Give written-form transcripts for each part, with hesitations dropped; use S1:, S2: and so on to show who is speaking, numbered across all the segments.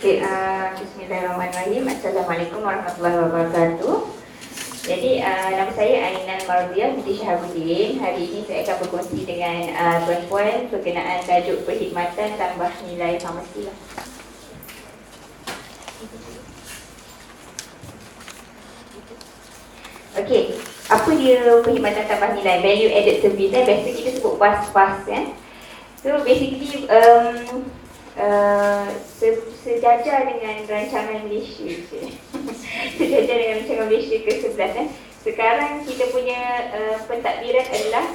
S1: Okay, bismillahirrahmanirrahim. Assalamualaikum warahmatullahi wabarakatuh. Jadi, nama saya Ainal Mardiah binti Shahabuddin. Hari ini saya akan berkongsi dengan tuan-puan berkenaan tajuk perkhidmatan tambah nilai farmasi. Okey, apa dia perkhidmatan tambah nilai, value added service? Biasa kita sebut PAS kan. So basically sejajar dengan rancangan Malaysia sejajar dengan rancangan Malaysia ke-11 kan. Sekarang kita punya pentadbiran adalah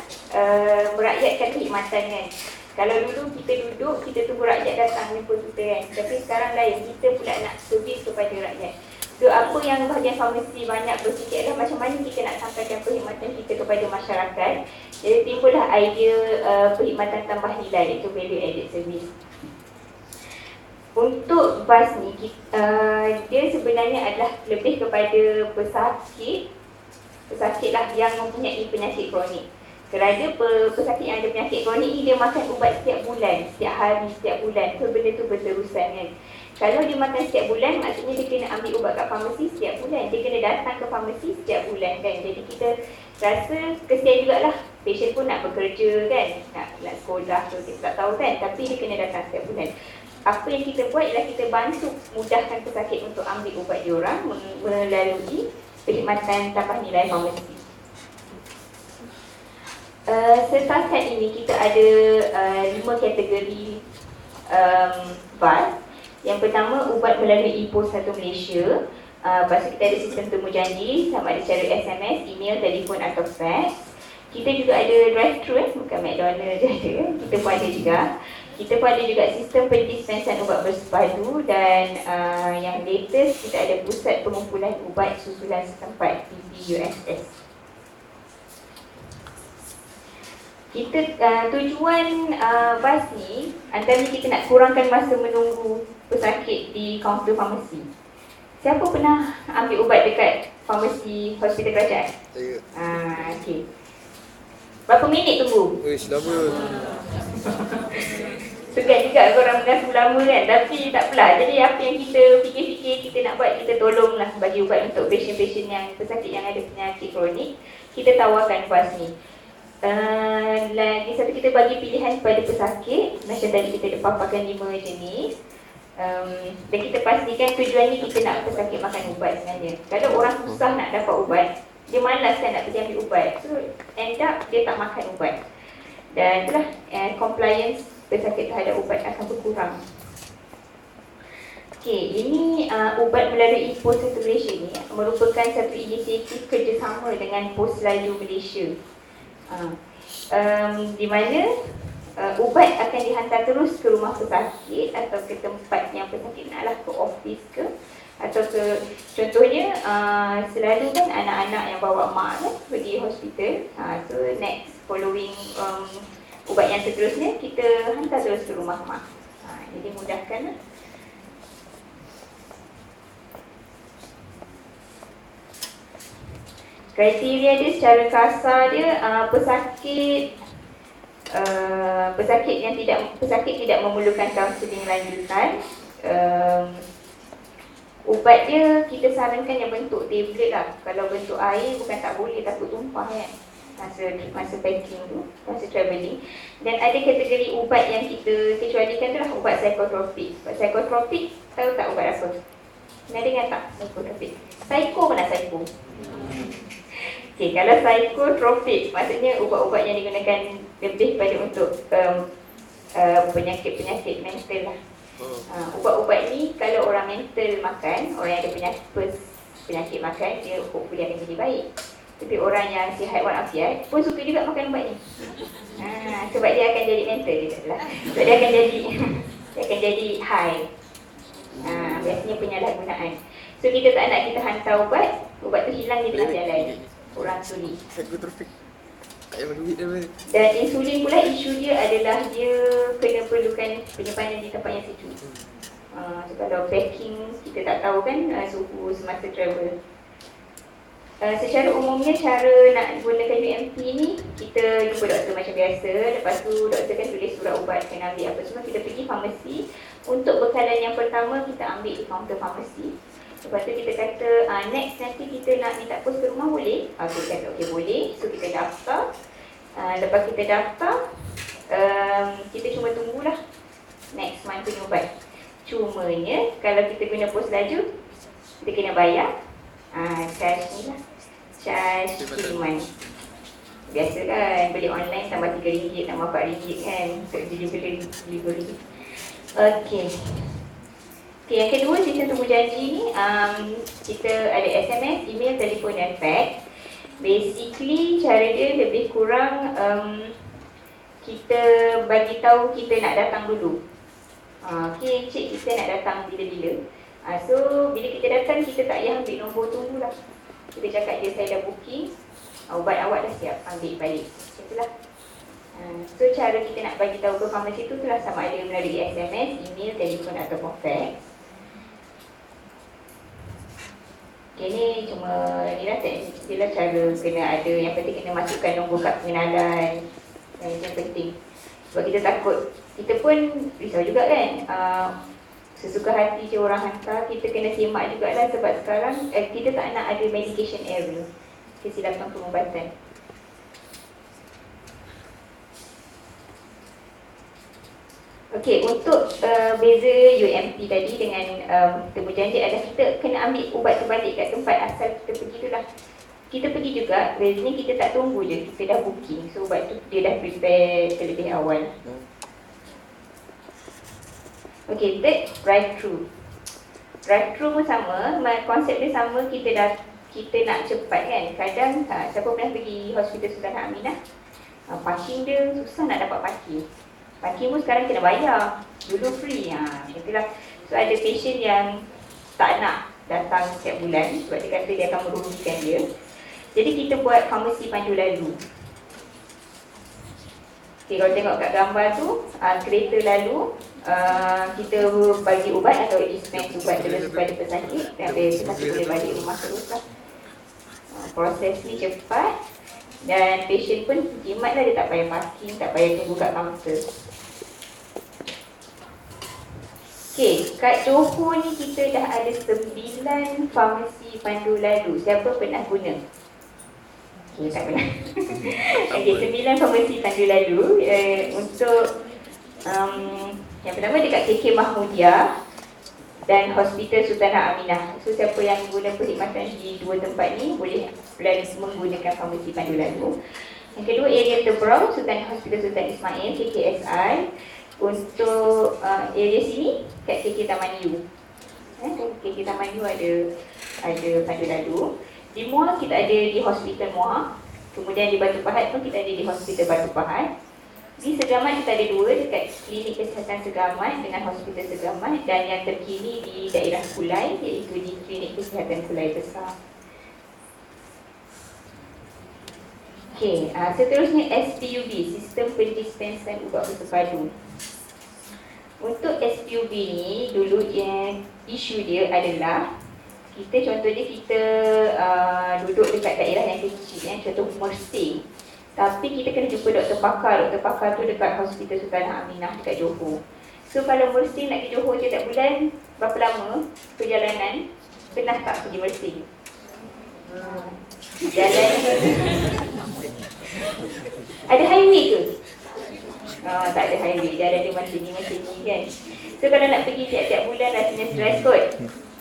S1: merakyatkan perkhidmatan kan. Kalau dulu kita duduk, kita tunggu rakyat datang jumpa kita kan. Tapi sekarang lain, kita pula nak servis kepada rakyat. So apa yang bahagian farmasi banyak berfikir adalah macam mana kita nak sampaikan perkhidmatan kita kepada masyarakat. Jadi timbullah idea perkhidmatan tambah nilai, iaitu value added service. Untuk BAS ni, dia sebenarnya adalah lebih kepada pesakit lah yang mempunyai penyakit kronik. Kerana pesakit yang ada penyakit kronik ni, dia makan ubat setiap bulan, setiap hari, setiap bulan. So benda tu berterusan kan. Kalau dia makan setiap bulan, maksudnya dia kena ambil ubat kat farmasi setiap bulan. Dia kena datang ke farmasi setiap bulan kan. Jadi kita rasa kesian jugalah. Patient pun nak bekerja kan, nak sekolah tu, kita tak tahu kan. Tapi dia kena datang setiap bulan. Apa yang kita buat ialah kita bantu mudahkan pesakit untuk ambil ubat diorang melalui perkhidmatan tambah nilai farmasi. Setakat ini kita ada 5 kategori BAS. Yang pertama, ubat melalui pos 1 Malaysia. Lepas tu kita ada sistem temu janji sama ada secara SMS, email, telefon atau fax. Kita juga ada drive-thru bukan McDonald je ada, kita pun ada juga. Kita pun ada juga sistem pendispensan ubat bersepadu. Dan yang latest, kita ada pusat pengumpulan ubat susulan setempat PPUSS. Kita tujuan BAS ni, antara kita nak kurangkan masa menunggu pesakit di kaunter farmasi. Siapa pernah ambil ubat dekat farmasi hospital kerajaan?
S2: Saya.
S1: Okey. Berapa minit tunggu?
S2: Wish, lama.
S1: Segan juga korang mengaku lama kan. Tapi tak apalah. Jadi apa yang kita fikir-fikir kita nak buat, kita tolonglah bagi ubat untuk pasien-pasien yang pesakit yang ada penyakit kronik. Kita tawarkan BAS ni. Lagi satu, kita bagi pilihan kepada pesakit. Macam tadi kita ada paparkan 5 jenis. Dan kita pastikan tujuan ni kita nak pesakit makan ubat sebenarnya. Kalau orang susah nak dapat ubat, dia malas kan nak pergi ambil ubat. So end up dia tak makan ubat. Dan itulah compliance pesakit terhadap ubat akan berkurang. Okey, ini ubat melalui pos 1 Malaysia ni merupakan satu inisiatif kerjasama dengan Pos Layu Malaysia. Di mana ubat akan dihantar terus ke rumah pesakit atau ke tempat yang pesakit naklah, ke office ke, atau ke, contohnya selalu kan anak-anak yang bawa mak kan pergi hospital. So next following ubat yang seterusnya kita hantar terus ke rumah mak. Jadi mudahkan lah. Kriteria dia secara kasar dia pesakit tidak memerlukan kaunseling lanjutan. Ubat dia kita sarankan yang bentuk tablet lah. Kalau bentuk air bukan tak boleh, takut tumpah kan masa packing tu, masa travelling. Dan ada kategori ubat yang kita kecualikan tu lah, ubat psikotropik. Ubat psikotropik, tahu tak ubat apa? Pernah dengar tak psikotropik? Psycho pernah psycho? Okay, kalau psikotropik maksudnya ubat-ubat yang digunakan lebih pada untuk penyakit-penyakit mental lah. Ubat-ubat ni kalau orang mental makan, orang yang ada penyakit makan, dia hopefully akan jadi baik. Tapi orang yang sihat walafiat pun suka juga makan ubat ni. Sebab dia akan jadi mental juga lah. Sebab dia akan jadi high. Biasanya penyalahgunaan. So kita tak nak kita hantar ubat tu hilang di tengah jalan. Orang suli.
S2: Psikotropik. Tak payah duit dah.
S1: Dan insulin pula, isu dia adalah dia kena perlukan penyimpanan di tempat yang sejuk. So kalau packing, kita tak tahu kan suhu semasa travel. Secara umumnya cara nak gunakan UMP ni, kita jumpa doktor macam biasa. Lepas tu doktor kan tulis surat ubat, kena ambil apa semua. Kita pergi farmasi. Untuk bekalan yang pertama kita ambil di kaunter farmasi. Lepas tu kita kata next nanti kita nak minta pos ke rumah boleh? Kita kata okey boleh. So kita daftar. Lepas kita daftar, kita cuma tunggulah next month punya ubat. Cumanya kalau kita guna pos laju, kita kena bayar charge ni lah, charge kiriman. Biasa kan, beli online tambah RM3, tambah RM4 kan untuk delivery. Okey. Yang kedua, sistem tunggu janji ni, kita ada SMS, email, telefon dan fax. Basically cara dia lebih kurang kita bagi tahu kita nak datang dulu. Okey, cik kita nak datang bila-bila. So bila kita datang, kita tak payah ambil nombor tunggu lah. Kita cakap dia saya dah booking, ubat awak dah siap, ambil balik. Macam itulah. So cara kita nak bagi tahu ke farmasi tu lah sama ada melalui SMS, email, telefon ataupun fax. Okay, ni cuma ni lah teknik dia lah, cara kena ada. Yang penting kena masukkan nombor kad pengenalan. Yang penting. Sebab kita takut, kita pun risau juga kan, sesuka hati je orang hantar, kita kena semak jugalah. Sebab sekarang kita tak nak ada medication error, kesilapan pengubatan. Okey, untuk beza UMP tadi dengan temu janji adalah kita kena ambil ubat tu balik kat tempat asal kita pergi tu lah. Kita pergi juga, bezanya kita tak tunggu je, kita dah booking. So ubat tu dia dah prepare terlebih awal. Okey, third, drive-thru. Drive-thru pun sama, konsep dia sama, kita nak cepat kan. Kadang siapa pernah pergi Hospital Sultan Aminah, parking dia susah nak dapat parking. Parking pun sekarang kena bayar, dulu free. Macam itulah. So ada patient yang tak nak datang setiap bulan sebab dia kata dia akan merugikan dia. Jadi kita buat farmasi pandu lalu. Okay, kalau tengok kat gambar tu, kereta lalu, kita bagi ubat atau dispense ubat terus kepada pesakit dan pesakit boleh balik rumah terus lah. Proses ni cepat dan patient pun jimat lah, dia tak payah parking, tak payah tunggu kat kaunter. Okey, kat Johor ni kita dah ada 9 farmasi pandu lalu. Siapa pernah guna? Okey, tak pernah. Okey, 9 farmasi pandu lalu. Untuk yang pertama dekat KK Mahmudia dan Hospital Sultan Aminah. So siapa yang guna perkhidmatan di dua tempat ni boleh menggunakan farmasi pandu lalu. Yang kedua, area Tebrau, Hospital Sultan Ismail, KKSI. Untuk area sini kat KK Taman U. KK Taman U ada pandu lalu. Di Muar kita ada di Hospital Muar. Kemudian di Batu Pahat pun kita ada di Hospital Batu Pahat. Di Segamat kita ada 2 dekat Klinik Kesihatan Segamat dengan Hospital Segamat, dan yang terkini di daerah Kulai iaitu di Klinik Kesihatan Kulai Besar. Okey, seterusnya SPUB, Sistem Pendispensan Ubat Bersepadu. Untuk SPUB ni dulu yang isu dia adalah contohnya kita duduk dekat daerah yang kecil, contoh Mersing. Tapi kita kena jumpa doktor pakar tu dekat Hospital Sultan Aminah dekat Johor. So kalau Mersing nak pergi Johor je tak bulan, berapa lama perjalanan? Pernah tak pergi Mersing? Jalan ada highway ke? Tak ada highway, jalan dia macam ni kan. So kalau nak pergi tiap-tiap bulan rasanya stress kot.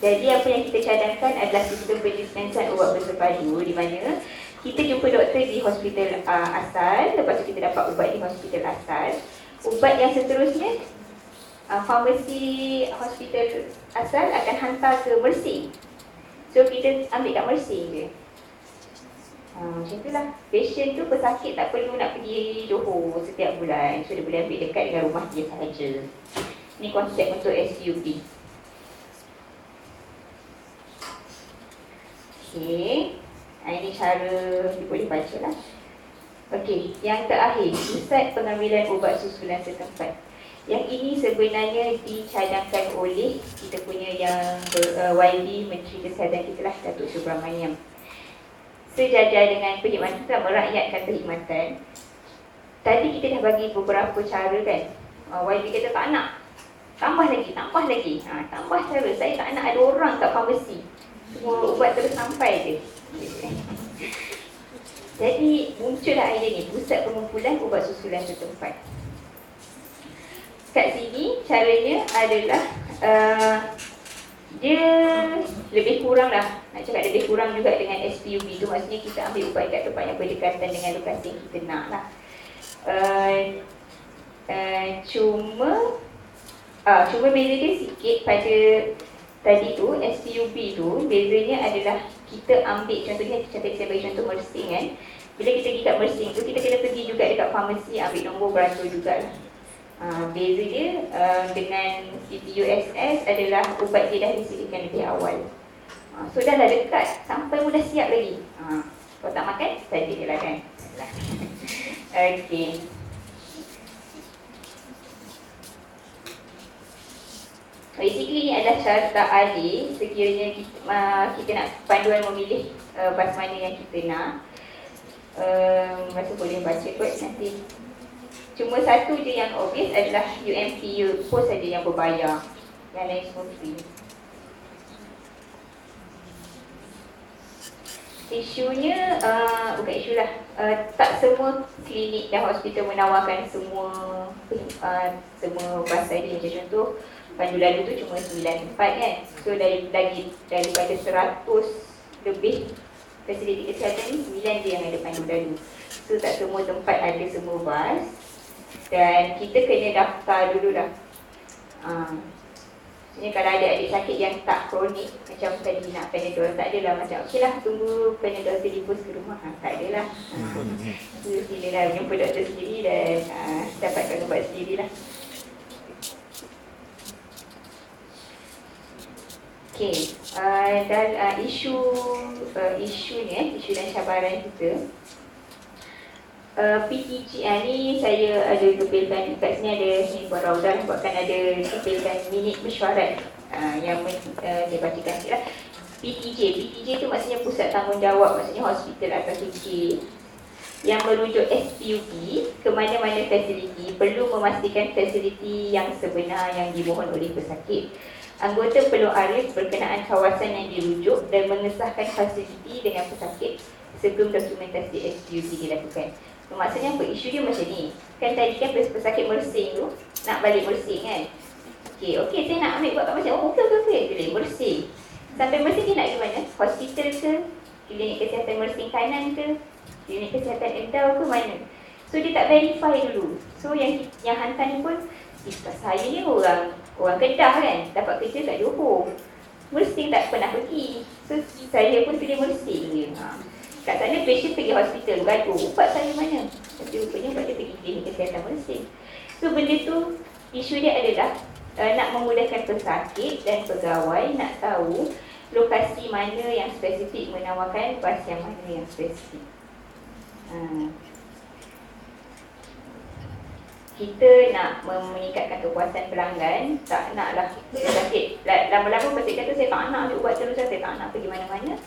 S1: Jadi apa yang kita cadangkan adalah sistem pendispensan ubat bersepadu, di mana kita jumpa doktor di hospital asal, lepas tu kita dapat ubat di hospital asal. Ubat yang seterusnya, farmasi hospital asal akan hantar ke Mersing. So kita ambil kat Mersing je. Macam itulah. Patient tu pesakit tak perlu nak pergi Johor setiap bulan. So dia boleh ambil dekat dengan rumah dia sahaja. Ini konsep untuk SUP. Okey. Ini cara dia boleh baca lah. Okey, yang terakhir, pusat pengambilan ubat susulan setempat. Yang ini sebenarnya dicadangkan oleh kita punya yang YB, Menteri Kesihatan kita lah, Datuk Subramaniam. sejajar dengan perkhidmatan dan merakyatkan perkhidmatan. Tadi kita dah bagi beberapa cara kan. YB kata tak nak, tambah lagi. Tambah cara, saya tak nak ada orang kat farmasi, semua ubat terus sampai je. Jadi muncullah idea ni, pusat pengumpulan ubat susulan setempat. Kat sini caranya adalah dia lebih kurang lah, nak cakap lebih kurang juga dengan SPUB tu. Maksudnya kita ambil ubat kat tempat yang berdekatan dengan lokasi yang kita nak lah. Cuma beza dia sikit pada tadi tu, SPUB tu, bezanya adalah kita ambil contohnya, saya bagi contoh Mersing kan. Bila kita pergi kat Mersing tu, kita kena pergi juga dekat farmasi ambil nombor beratur jugalah. Beza dia dengan CPUSS adalah ubat dia dah disediakan lebih awal. So dah dekat, sampai pun dah siap lagi. Kalau tak makan, saja je lah kan. Okay. Basically ni adalah syarah adil sekiranya kita nak panduan memilih bas mana yang kita nak. Rasa boleh baca kot nanti. Cuma satu je yang obvious adalah UMPU post saja yang berbayar. Yang lain semua free. Isunya, bukan isu lah, tak semua klinik dan hospital menawarkan semua bas tadi. Macam contoh, pandu lalu tu cuma 9 tempat kan. So daripada 100 lebih fasiliti kesihatan ni, 9 je yang ada pandu lalu. So tak semua tempat ada semua bas. Dan kita kena daftar dulu dah. Maksudnya kalau ada adik sakit yang tak kronik, macam tadi nak Panadol, tak adalah macam okey lah tunggu Panadol terlipus ke rumah. Tak adalah. Silalah jumpa doktor sendiri dan dapatkan ubat sendirilah. Okey, dan isu dan cabaran kita. PTG ni saya ada kepilkan kat sini, ada Seminar Hall N28a buatkan ada kepilkan minit mesyuarat yang dia bacakan sikit lah. PTJ tu maksudnya pusat tanggungjawab, maksudnya hospital atau KK yang merujuk SPUB ke mana-mana fasiliti perlu memastikan fasiliti yang sebenar yang dimohon oleh pesakit. Anggota perlu arif berkenaan kawasan yang dirujuk dan mengesahkan fasiliti dengan pesakit sebelum dokumentasi SPUB dilakukan. Maksudnya apa? Isu dia macam ni. Kan tadi kan pesakit Mersing tu nak balik Mersing kan. Okey saya nak ambil buat kat macam okey. Boleh Mersing. Sampai Mersing dia nak pergi mana? Hospital ke? Klinik kesihatan Mersing kanan ke? Klinik kesihatan Endau ke mana? So dia tak verify dulu. So yang hantar ni pun, saya ni orang Kedah kan, dapat kerja kat Johor. Mersing tak pernah pergi. So saya pun pilih Mersing je. Kat sana patient pergi hospital, gaduh, ubat saya mana? Tapi rupanya ubat dia pergi klinik kesihatan Mersing. So benda tu, isu dia adalah nak memudahkan pesakit dan pegawai nak tahu lokasi mana yang spesifik menawarkan bas yang mana yang spesifik. Kita nak meningkatkan kepuasan pelanggan, tak naklah pesakit. Lama-lama pesakit kata saya tak nak ambil ubat terus, saya tak nak pergi mana-mana.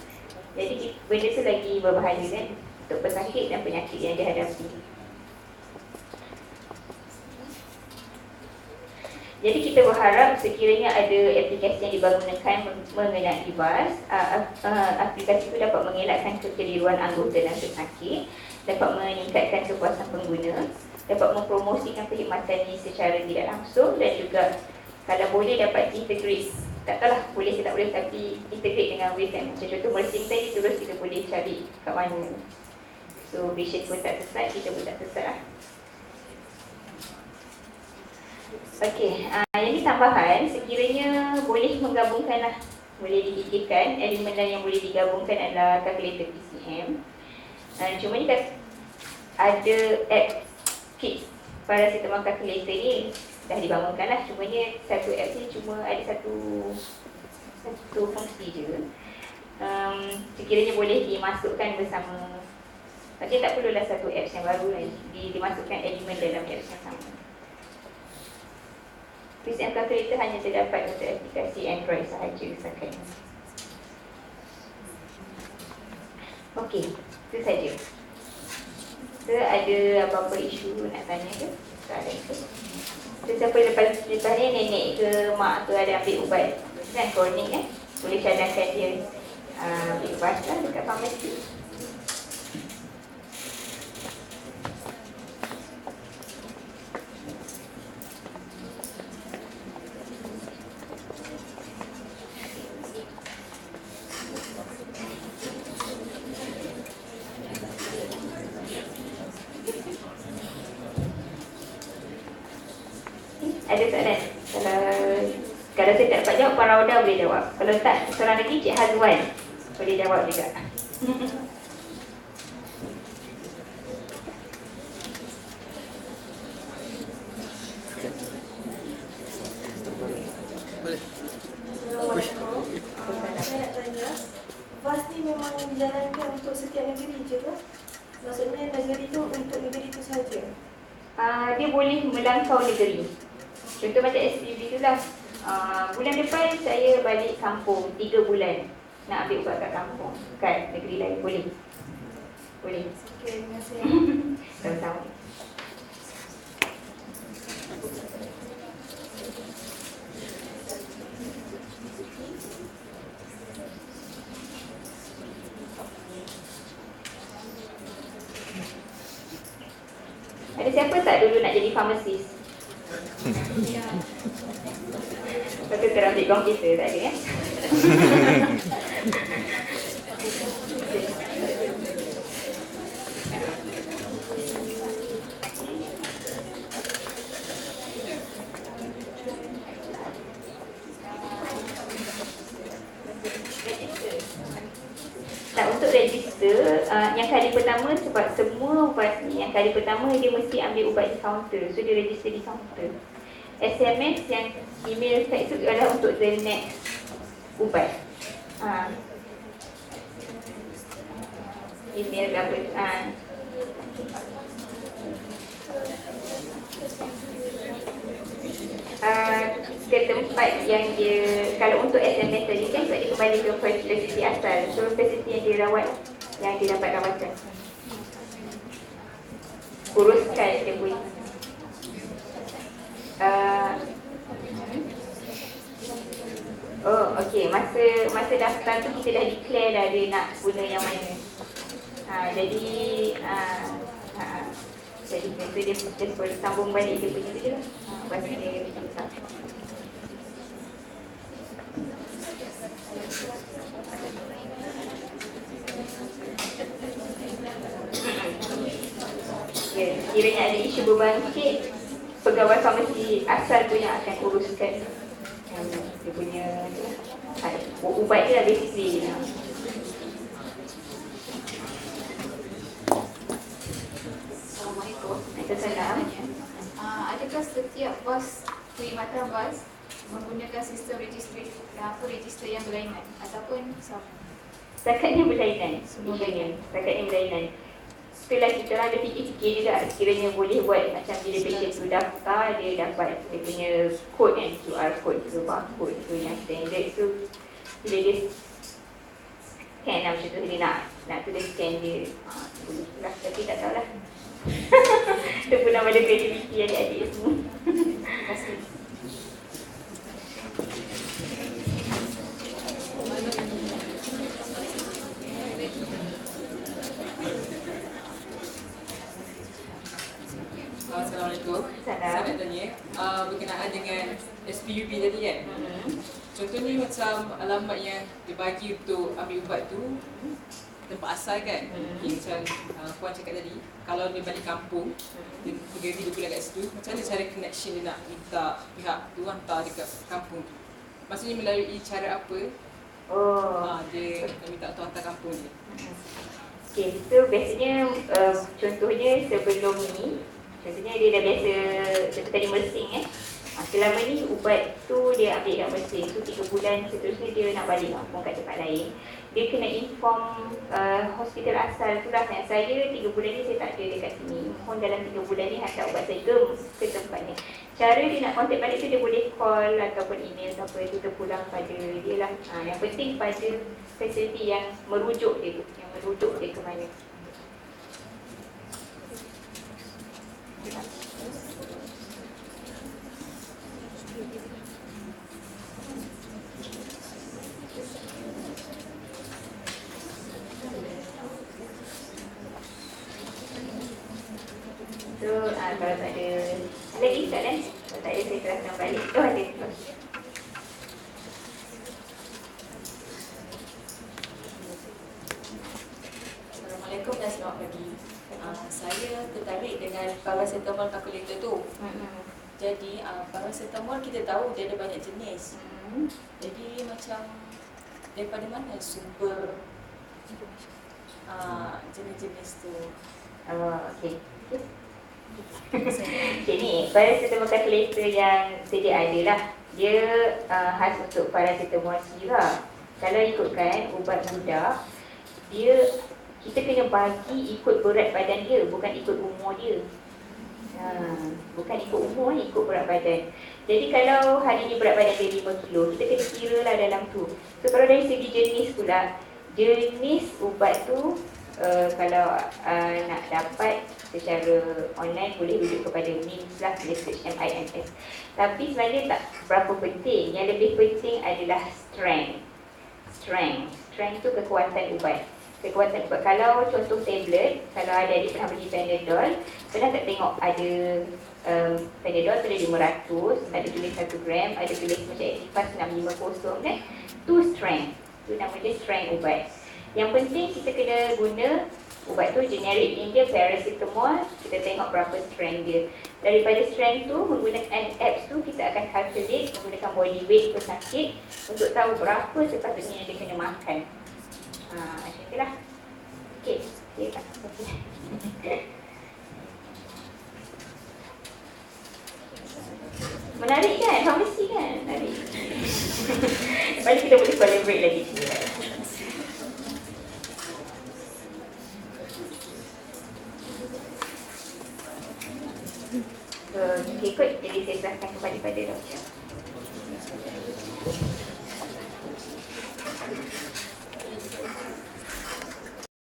S1: Jadi benda tu lagi berbahaya kan untuk pesakit dan penyakit yang dihadapi. Jadi kita berharap sekiranya ada aplikasi yang dibangunkan mengenai bas, aplikasi itu dapat mengelakkan kekeliruan anggota dan pesakit, dapat meningkatkan kepuasan pengguna, dapat mempromosikan perkhidmatan ini secara tidak langsung dan juga kalau boleh dapat integrate. Tak tahulah boleh ke tak boleh, tapi integrate dengan Waze kan. Macam contoh Mersing tadi terus kita boleh cari kat mana. So patient pun tak sesat, kita pun tak sesat lah. Okey, yang ni tambahan sekiranya boleh menggabungkan lah, boleh dipikirkan elemen yang boleh digabungkan adalah kalkulator PCM. Cuma ni kan ada app kit paracetamol calculator ni dah dibangunkan lah, cuma ni satu app ni cuma ada satu fungsi je. Sekiranya boleh dimasukkan bersama, maksudnya tak perlulah satu apps yang baru lah, dimasukkan elemen dalam apps yang sama. PCM calculator hanya terdapat untuk aplikasi Android sahaja sekarang. Okey, itu saja. Kita ada apa-apa isu nak tanya ke? Soalan ke? Siapa lepas ni nenek ke mak ke ada ambil ubat kan kronik kan? Boleh cadangkan dia ambil ubat lah dekat farmasi. Ada soalan? Kalau saya tak dapat jawab, Puan Rauda boleh jawab. Kalau tak, seorang lagi Cik Hazwan boleh jawab juga.
S2: Boleh.
S3: Assalamualaikum. Saya nak tanya, FAS ni memang dijalankan untuk setiap negeri je ke? Maksudnya negeri tu untuk negeri tu saja?
S1: Dia boleh melangkau negeri. Contoh macam SPB tu lah. Bulan depan saya balik kampung 3 bulan nak ambil ubat kat kampung, kan negeri lain. Boleh. Boleh.
S3: Okey, terima kasih.
S1: Sama-sama. Ada siapa tak dulu nak jadi farmasis? Lepas tu ambil komputer tak ada kan? Tak, untuk register, yang kali pertama sebab semua ubat ni, yang kali pertama dia mesti ambil ubat di kaunter. So dia register di kaunter. SMS yang email saya itu adalah untuk the next ubat. Email apa? Ke tempat yang dia, kalau untuk SMS tadi kan sebab dia kembali ke fasiliti asal. So fasiliti yang dia rawat, yang dia dapat rawatan, uruskan dia punya. Oh, okey. Masa daftar tu kita dah declare dah dia nak guna yang mana. Jadi dia sambung balik dia punya tu je lah. Lepas dia susah. Ya, kiranya ada isu berbangkit, pegawai farmasi asal tu yang akan uruskan dia punya ubat dia lah basically.
S4: Assalamualaikum.
S1: Waalaikumsalam.
S4: Adakah setiap bas perkhidmatan bas menggunakan sistem register yang berlainan ataupun sama?
S1: Stakatnya berlainan.
S4: Semua
S1: Isunya stakatnya berlainan. Setelah kita orang ada fikir-fikir juga, sekiranya boleh buat macam bila patient tu daftar, dia dapat dia punya kod kan, QR code ke barcode ke yang standard tu, bila dia scan lah macam tu, dia nak tu dia scan dia boleh lah, tapi tak tahulah. Itu pun nama ada kreativiti adik-adik semua.
S4: Terima kasih.
S5: Assalamualaikum. Saya nak tanya berkenaan dengan SPUB tadi kan. Contohnya macam alamat yang dibagi untuk ambil ubat tu tempat asal kan. Macam Puan cakap tadi, kalau dia balik kampung, dia pergi 3 bulan kat situ, macam mana cara connection dia nak minta pihak tu hantar dekat kampung tu? Maksudnya melalui cara apa? Dia minta tu hantar kampung dia.
S1: Okay, so biasanya contohnya sebelum ni, contohnya dia dah biasa, contoh tadi mersing selama ni ubat tu dia ambil kat mersing, so 3 bulan seterusnya dia nak balik kampung kat tempat lain. Dia kena inform hospital asal tu lah, yang saya 3 bulan ni saya tak ada dekat sini, mohon dalam 3 bulan ni hantar ubat saya ke tempat ni. Cara dia nak contact balik tu dia boleh call ataupun email apa itu terpulang pada dia lah. Yang penting pada fasiliti yang merujuk dia tu, yang duduk dia ke mana. So, kalau tak ada lagi soalan, kalau tak ada saya teruskan balik. Oh, ada.
S6: Assalamualaikum dan selamat pagi. Saya tertarik dengan paracetamol calculator tu. Jadi paracetamol kita tahu dia ada banyak jenis. Jadi macam daripada mana sumber jenis-jenis tu?
S1: Okey. Okay, ni paracetamol calculator yang sedia ada lah. Dia khas untuk paracetamol sirap. Kalau ikutkan ubat budak, kita kena bagi ikut berat badan dia, bukan ikut umur dia. Bukan ikut umur, ikut berat badan. Jadi kalau hari ni berat badan dia 5 kilo, kita kena kira lah dalam tu. So kalau dari segi jenis pula, jenis ubat tu kalau nak dapat secara online boleh rujuk kepada MIMS lah, research MIMS. Tapi sebenarnya tak berapa penting. Yang lebih penting adalah strength. Strength tu kekuatan ubat. Kekuatan ubat. Kalau contoh tablet, kalau adik-adik pernah beli Panadol, pernah tak tengok ada Panadol tu ada 500, ada tulis 1 gram, ada tulis macam Actifas 650 kan. Tu strength. Tu nama dia strength ubat. Yang penting kita kena guna ubat tu generic name dia paracetamol, kita tengok berapa strength dia. Daripada strength tu, menggunakan apps tu kita akan calculate menggunakan body weight pesakit untuk tahu berapa sepatutnya dia kena makan. Macam itulah. Okey, okey tak? Menarik kan? Farmasi kan? Menarik. Lepas kita boleh collaborate lagi. So, ikut, jadi saya serahkan kepada doktor.